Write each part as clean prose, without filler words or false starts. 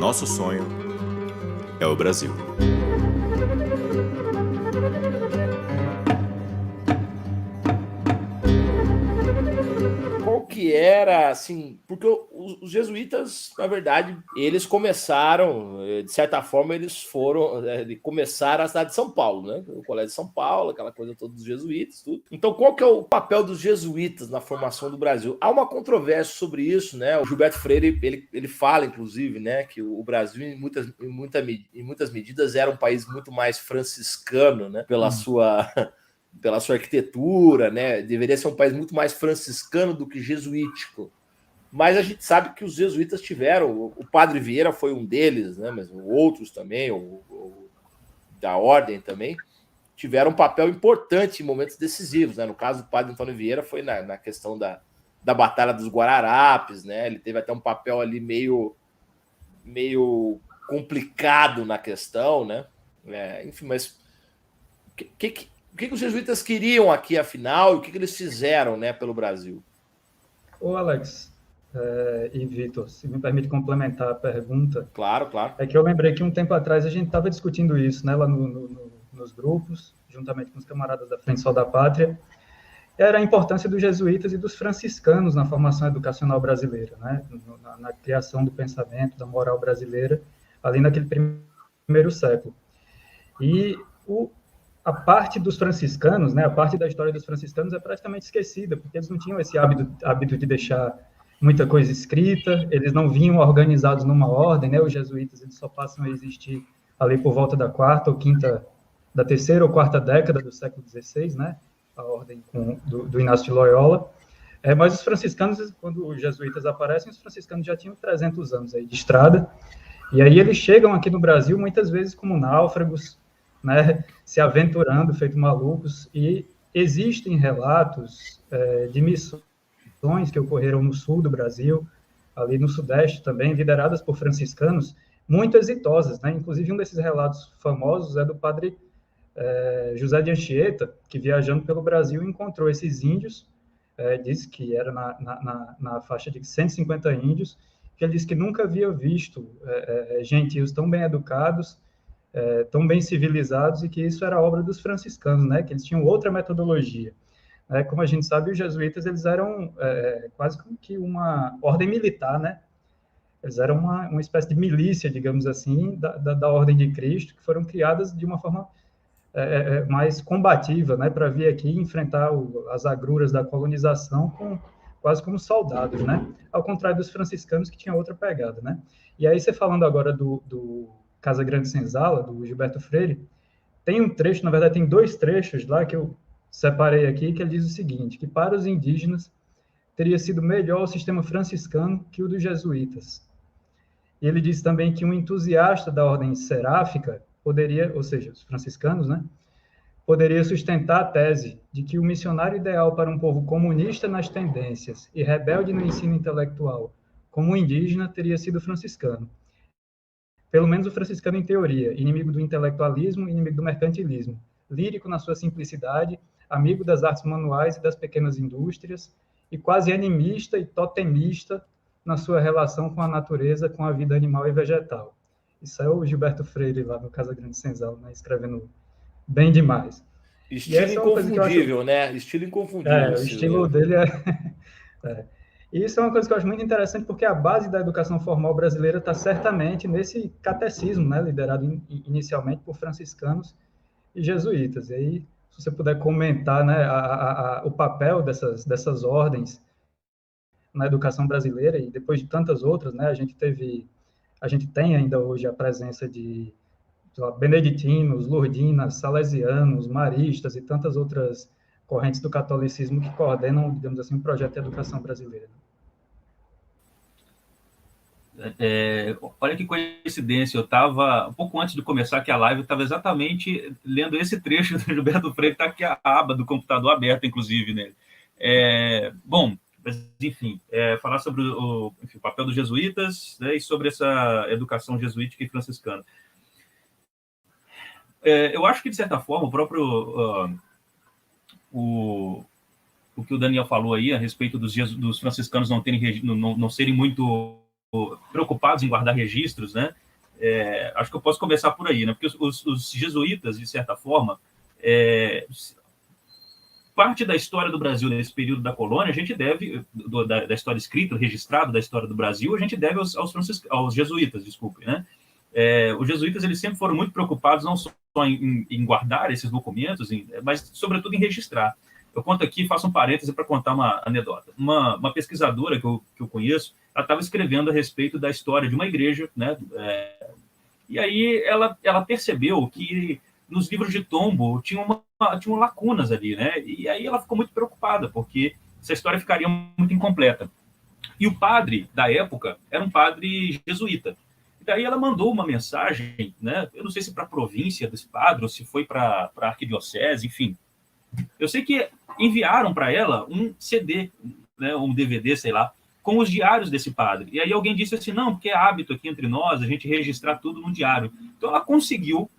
Nosso sonho é o Brasil. Qual que era, assim, porque os jesuítas, na verdade, eles começaram, de certa forma, eles começaram a cidade de São Paulo, né? O Colégio de São Paulo, aquela coisa toda dos jesuítas, tudo. Então, qual que é o papel dos jesuítas na formação do Brasil? Há uma controvérsia sobre isso, né? O Gilberto Freire, ele fala, inclusive, né, que o Brasil, em muitas medidas, era um país muito mais franciscano, né? Pela sua arquitetura, né? Deveria ser um país muito mais franciscano do que jesuítico. Mas a gente sabe que os jesuítas tiveram, o Padre Vieira foi um deles, né? Mas outros também, da ordem também, tiveram um papel importante em momentos decisivos, né? No caso do Padre Antônio Vieira foi na questão da Batalha dos Guararapes, né? Ele teve até um papel ali meio complicado na questão, né? Enfim, mas o que os jesuítas queriam aqui, afinal, e o que eles fizeram, né, pelo Brasil? Ô, Alex e Vitor, se me permite complementar a pergunta. Claro, claro. É que eu lembrei que um tempo atrás a gente estava discutindo isso, né, lá nos grupos, juntamente com os camaradas da Frente Sol da Pátria, era a importância dos jesuítas e dos franciscanos na formação educacional brasileira, né, na criação do pensamento, da moral brasileira, ali naquele primeiro século. E a parte dos franciscanos, né, a parte da história dos franciscanos é praticamente esquecida, porque eles não tinham esse hábito de deixar muita coisa escrita, eles não vinham organizados numa ordem, né, os jesuítas eles só passam a existir ali por volta da terceira ou quarta década do século XVI, né, a ordem do Inácio de Loyola, mas os franciscanos, quando os jesuítas aparecem, os franciscanos já tinham 300 anos aí de estrada, e aí eles chegam aqui no Brasil muitas vezes como náufragos, né, se aventurando, feito malucos, e existem relatos de missões que ocorreram no sul do Brasil, ali no sudeste também, lideradas por franciscanos, muito exitosas, né? Inclusive um desses relatos famosos é do padre José de Anchieta, que viajando pelo Brasil encontrou esses índios, disse que era na faixa de 150 índios, que ele disse que nunca havia visto gentios tão bem educados, tão bem civilizados, e que isso era obra dos franciscanos, né? Que eles tinham outra metodologia. Como a gente sabe, os jesuítas eles eram quase como que uma ordem militar, né? Eles eram uma espécie de milícia, digamos assim, da ordem de Cristo, que foram criadas de uma forma mais combativa, né? Para vir aqui enfrentar as agruras da colonização quase como soldados, né? Ao contrário dos franciscanos, que tinham outra pegada, né? E aí, você falando agora do Casa Grande Senzala, do Gilberto Freire, tem um trecho, na verdade, tem dois trechos lá que eu separei aqui, que ele diz o seguinte, que para os indígenas teria sido melhor o sistema franciscano que o dos jesuítas. E ele diz também que um entusiasta da ordem seráfica poderia, ou seja, os franciscanos, né, poderia sustentar a tese de que o missionário ideal para um povo comunista nas tendências e rebelde no ensino intelectual, como o indígena, teria sido franciscano. Pelo menos o franciscano em teoria, inimigo do intelectualismo, inimigo do mercantilismo, lírico na sua simplicidade, amigo das artes manuais e das pequenas indústrias, e quase animista e totemista na sua relação com a natureza, com a vida animal e vegetal. Isso é o Gilberto Freire lá no Casa Grande Senzala, né, escrevendo bem demais. Estilo inconfundível, acho, né? Estilo inconfundível. O estilo dele é. E isso é uma coisa que eu acho muito interessante, porque a base da educação formal brasileira está certamente nesse catecismo, né, liderado inicialmente por franciscanos e jesuítas. E aí, se você puder comentar, né, o papel dessas ordens na educação brasileira, e depois de tantas outras, né, a gente tem ainda hoje a presença de beneditinos, lourdinas, salesianos, maristas e tantas outras correntes do catolicismo que coordenam, digamos assim, o projeto de educação brasileira. Olha que coincidência, eu estava, um pouco antes de começar aqui a live, eu estava exatamente lendo esse trecho do Gilberto Freire, está aqui a aba do computador aberta, inclusive, né? Bom, mas, enfim, falar sobre o papel dos jesuítas, né, e sobre essa educação jesuítica e franciscana. Eu acho que, de certa forma, o próprio... o que o Daniel falou aí a respeito dos franciscanos não serem muito preocupados em guardar registros, né? Acho que eu posso começar por aí, né? Porque os jesuítas, de certa forma, parte da história do Brasil nesse período da colônia, a gente deve, da história escrita, registrada da história do Brasil, a gente deve aos jesuítas, desculpe, né? Os jesuítas, eles sempre foram muito preocupados não só em guardar esses documentos, mas, sobretudo, em registrar. Eu conto aqui, faço um parêntese para contar uma anedota. Uma pesquisadora que eu conheço, ela estava escrevendo a respeito da história de uma igreja, né? E aí ela percebeu que nos livros de tombo tinham lacunas ali, né? E aí ela ficou muito preocupada, porque essa história ficaria muito incompleta. E o padre da época era um padre jesuíta. E daí ela mandou uma mensagem, né? Eu não sei se para a província desse padre ou se foi para a arquidiocese, enfim. Eu sei que enviaram para ela um CD, né? Um DVD, sei lá, com os diários desse padre. E aí alguém disse assim, não, porque é hábito aqui entre nós a gente registrar tudo no diário. Então ela conseguiu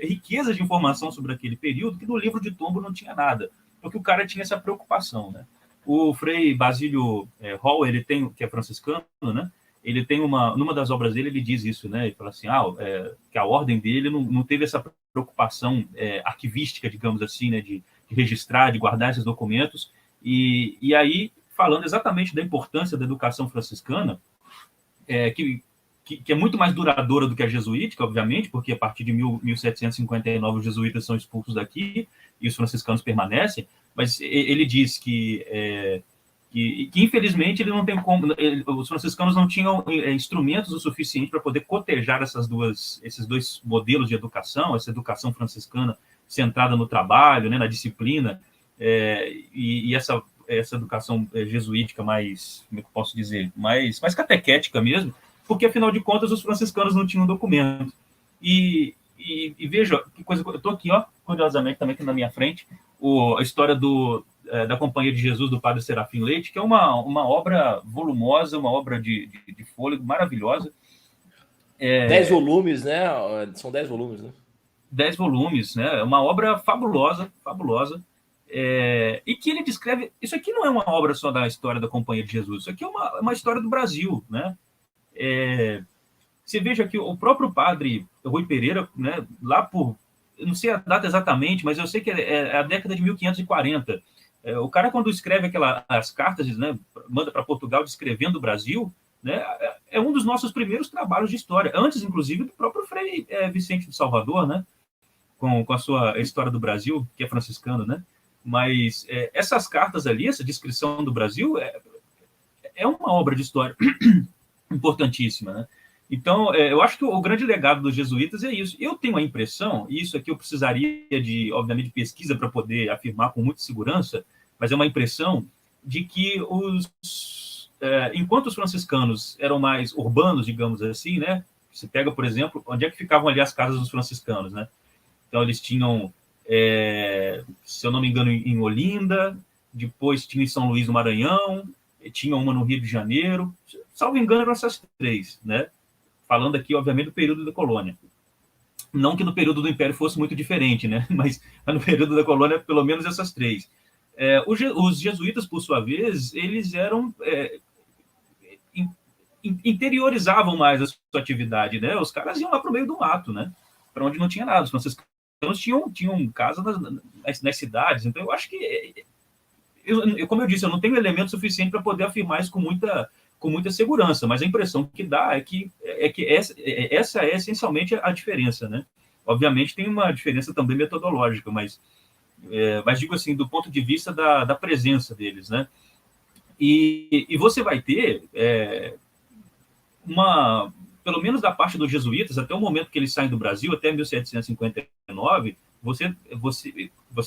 riqueza de informação sobre aquele período que no livro de tombo não tinha nada, porque o cara tinha essa preocupação, né? O Frei Basílio Hall, ele tem, que é franciscano, né? Ele tem numa das obras dele, ele diz isso, né? Ele fala assim, que a ordem dele não teve essa preocupação arquivística, digamos assim, né? De registrar, de guardar esses documentos. E aí, falando exatamente da importância da educação franciscana, que é muito mais duradoura do que a jesuítica, obviamente, porque a partir de 1759 os jesuítas são expulsos daqui e os franciscanos permanecem, mas ele diz que infelizmente ele não tem como, os franciscanos não tinham instrumentos o suficiente para poder cotejar esses dois modelos de educação, essa educação franciscana centrada no trabalho, né, na disciplina, e essa educação jesuítica mais, como é que eu posso dizer, mais catequética mesmo, porque, afinal de contas, os franciscanos não tinham documento. E veja, que coisa, eu estou aqui, curiosamente, também aqui na minha frente, a história da Companhia de Jesus, do Padre Serafim Leite, que é uma obra volumosa, uma obra de fôlego maravilhosa. 10 volumes, né? São 10 volumes, né? 10 volumes, né? É uma obra fabulosa, fabulosa. E que ele descreve... Isso aqui não é uma obra só da história da Companhia de Jesus, isso aqui é uma história do Brasil, né? Você veja que o próprio padre Rui Pereira, né, lá por... Eu não sei a data exatamente, mas eu sei que é a década de 1540. O cara, quando escreve as cartas, né, manda para Portugal descrevendo o Brasil, né, é um dos nossos primeiros trabalhos de história, antes, inclusive, do próprio Frei Vicente de Salvador, né, com a sua História do Brasil, que é franciscano, né? Mas essas cartas ali, essa descrição do Brasil, é uma obra de história importantíssima, né? Então, eu acho que o grande legado dos jesuítas é isso. Eu tenho a impressão, e isso aqui eu precisaria obviamente, de pesquisa para poder afirmar com muita segurança, mas é uma impressão de que enquanto os franciscanos eram mais urbanos, digamos assim, né? Você pega, por exemplo, onde é que ficavam ali as casas dos franciscanos, né? Então, eles tinham, se eu não me engano, em Olinda, depois tinha em São Luís do Maranhão, tinha uma no Rio de Janeiro, salvo engano, eram essas três, né? Falando aqui, obviamente, do período da colônia. Não que no período do Império fosse muito diferente, né? Mas no período da colônia, pelo menos essas três. Os jesuítas, por sua vez, eles eram... interiorizavam mais a sua atividade, né? Os caras iam lá para o meio do mato, né? Para onde não tinha nada. Os franciscanos tinham casa nas cidades. Então, eu acho que... como eu disse, eu não tenho elemento suficiente para poder afirmar isso com muita segurança, mas a impressão que dá é que essa é essencialmente a diferença, né? Obviamente tem uma diferença também metodológica, mas digo assim, do ponto de vista da presença deles, né? E você vai ter pelo menos da parte dos jesuítas, até o momento que eles saem do Brasil, até 1759, você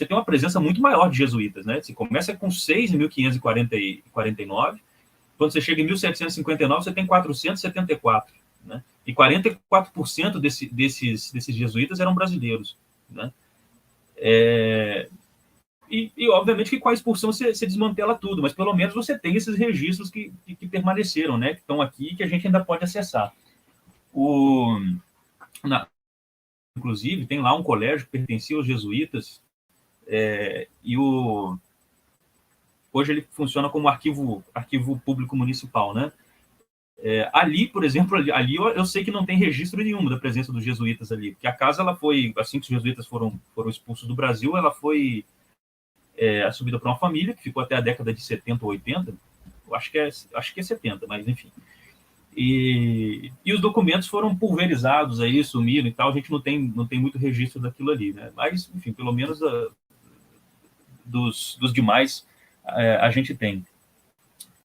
tem uma presença muito maior de jesuítas, né? Você começa com 6 em 1549, quando você chega em 1759, você tem 474, né? E 44% desses jesuítas eram brasileiros, né? E obviamente que com a expulsão você desmantela tudo, mas pelo menos você tem esses registros que permaneceram, né? Que estão aqui e que a gente ainda pode acessar. Inclusive, tem lá um colégio que pertencia aos jesuítas, hoje ele funciona como arquivo público municipal, né? Ali, por exemplo, ali eu sei que não tem registro nenhum da presença dos jesuítas ali, porque a casa, ela foi, assim que os jesuítas foram expulsos do Brasil, ela foi assumida por uma família, que ficou até a década de 70 ou 80, acho que é 70, mas enfim. E os documentos foram pulverizados aí, sumiram e tal, a gente não tem muito registro daquilo ali, né? Mas, enfim, pelo menos dos demais a gente tem.